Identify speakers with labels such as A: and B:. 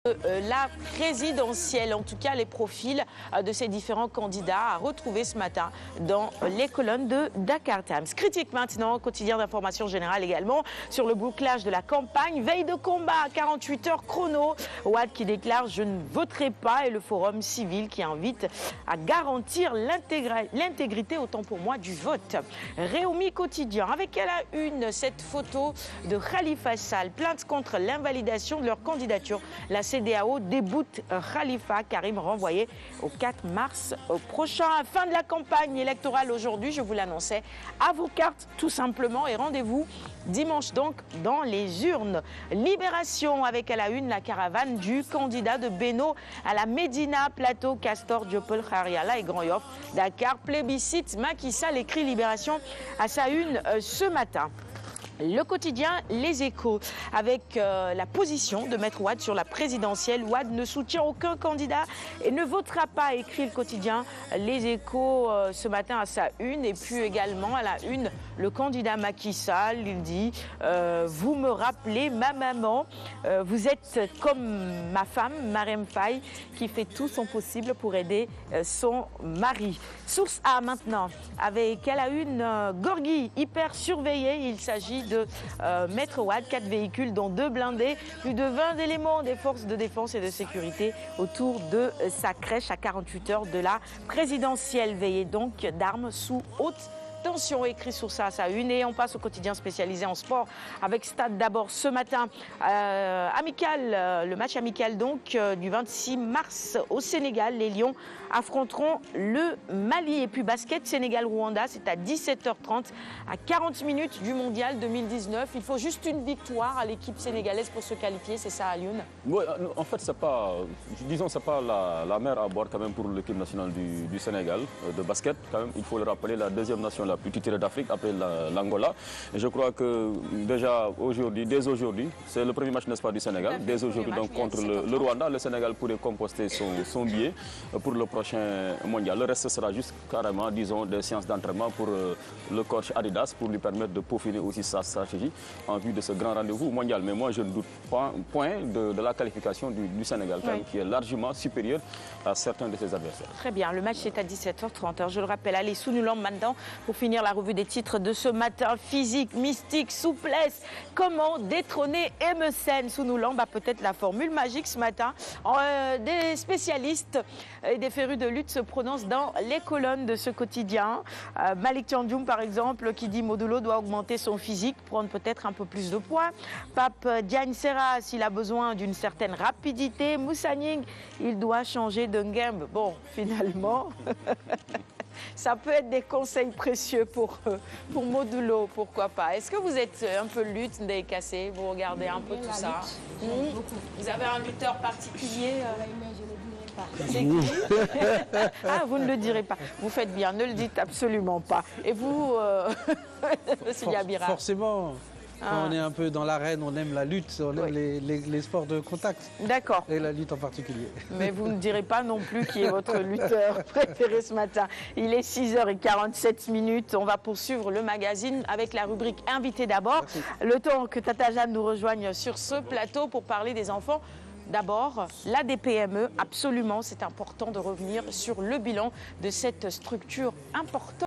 A: La présidentielle, en tout cas les profils de ces différents candidats à retrouver ce matin dans les colonnes de Dakar Times. Critique maintenant, quotidien d'information générale également, sur le bouclage de la campagne. Veille de combat à 48 heures chrono. Wade qui déclare « Je ne voterai pas » et le Forum civil qui invite à garantir l'intégrité, autant pour moi, du vote. Réumi quotidien, avec à la une cette photo de Khalifa Sall, plainte contre l'invalidation de leur candidature. La CEDEAO déboute Khalifa Karim renvoyé au 4 mars prochain. Fin de la campagne électorale aujourd'hui, je vous l'annonçais, à vos cartes tout simplement et rendez-vous dimanche donc dans les urnes. Libération avec à la une la caravane du candidat de Beno à la Médina, Plateau, Castor, Diopol, Khariala et Grand Yoff. Dakar plébiscite Macky Sall, écrit Libération à sa une ce matin. Le quotidien Les Échos, avec la position de Maître Wade sur la présidentielle. Wade ne soutient aucun candidat et ne votera pas, écrit le quotidien Les Échos ce matin à sa une. Et puis également à la une, le candidat Macky Sall, il dit vous me rappelez ma maman, vous êtes comme ma femme, Marème Faye, qui fait tout son possible pour aider son mari. Source A maintenant, avec à la une Gorgui, hyper surveillé. Il s'agit de Maître Wade, 4 véhicules dont 2 blindés, plus de 20 éléments des forces de défense et de sécurité autour de sa crèche à 48 heures de la présidentielle. Veillée donc d'armes sous haute tension, écrit sur ça à sa une. Et on passe au quotidien spécialisé en sport avec Stade d'abord ce matin. Le match amical donc du 26 mars au Sénégal. Les Lions affronteront le Mali. Et puis basket Sénégal-Rwanda, c'est à 17h30 à 40 minutes du mondial 2019. Il faut juste une victoire à l'équipe sénégalaise pour se qualifier, c'est ça, Alioune?
B: Oui, en fait, c'est pas, disons, c'est pas la mer à boire quand même pour l'équipe nationale du Sénégal de basket. Quand même, il faut le rappeler, la deuxième nation la plus titrée d'Afrique après l'Angola. Et je crois que déjà aujourd'hui, dès aujourd'hui, c'est le premier match, n'est-ce pas, du Sénégal. Dès aujourd'hui, donc contre le Rwanda, le Sénégal pourrait composter son billet pour le prochain mondial. Le reste sera juste carrément, disons, des séances d'entraînement pour le coach Adidas pour lui permettre de peaufiner aussi sa stratégie en vue de ce grand rendez-vous mondial. Mais moi, je ne doute pas un point de la qualification du Sénégal, quand même, qui est largement supérieur à certains de ses adversaires.
A: Très bien, le match est à 17h30. Je le rappelle, allez, sous nous l'ombre maintenant pour finir la revue des titres de ce matin. Physique, mystique, souplesse, comment détrôner Emerson. Sous nous l'ombre a peut-être la formule magique ce matin. Des spécialistes et des férus de lutte se prononcent dans les colonnes de ce quotidien. Malik Thiandoum, par exemple, qui dit Modulo doit augmenter son physique, prendre peut-être un peu plus de poids. Pape Diagne Serra, s'il a besoin d'une certaine rapidité. Moussa Ning, il doit changer de game. Bon, finalement, ça peut être des conseils précieux pour Modulo, pourquoi pas. Est-ce que vous êtes un peu lutte, des cassés? Vous regardez un peu tout ça? Vous avez un lutteur particulier? C'est qui? Ah, vous ne le direz pas. Vous faites bien, ne le dites absolument pas. Et vous, M. Yabira?
C: Forcément. Quand on est un peu dans l'arène, on aime la lutte, on aime les sports de contact.
A: D'accord.
C: Et la lutte en particulier.
A: Mais vous ne direz pas non plus qui est votre lutteur préféré ce matin. Il est 6h47. On va poursuivre le magazine avec la rubrique Invité d'abord. Le temps que Tata Jeanne nous rejoigne sur ce plateau pour parler des enfants. D'abord, la DPME, absolument, c'est important de revenir sur le bilan de cette structure importante.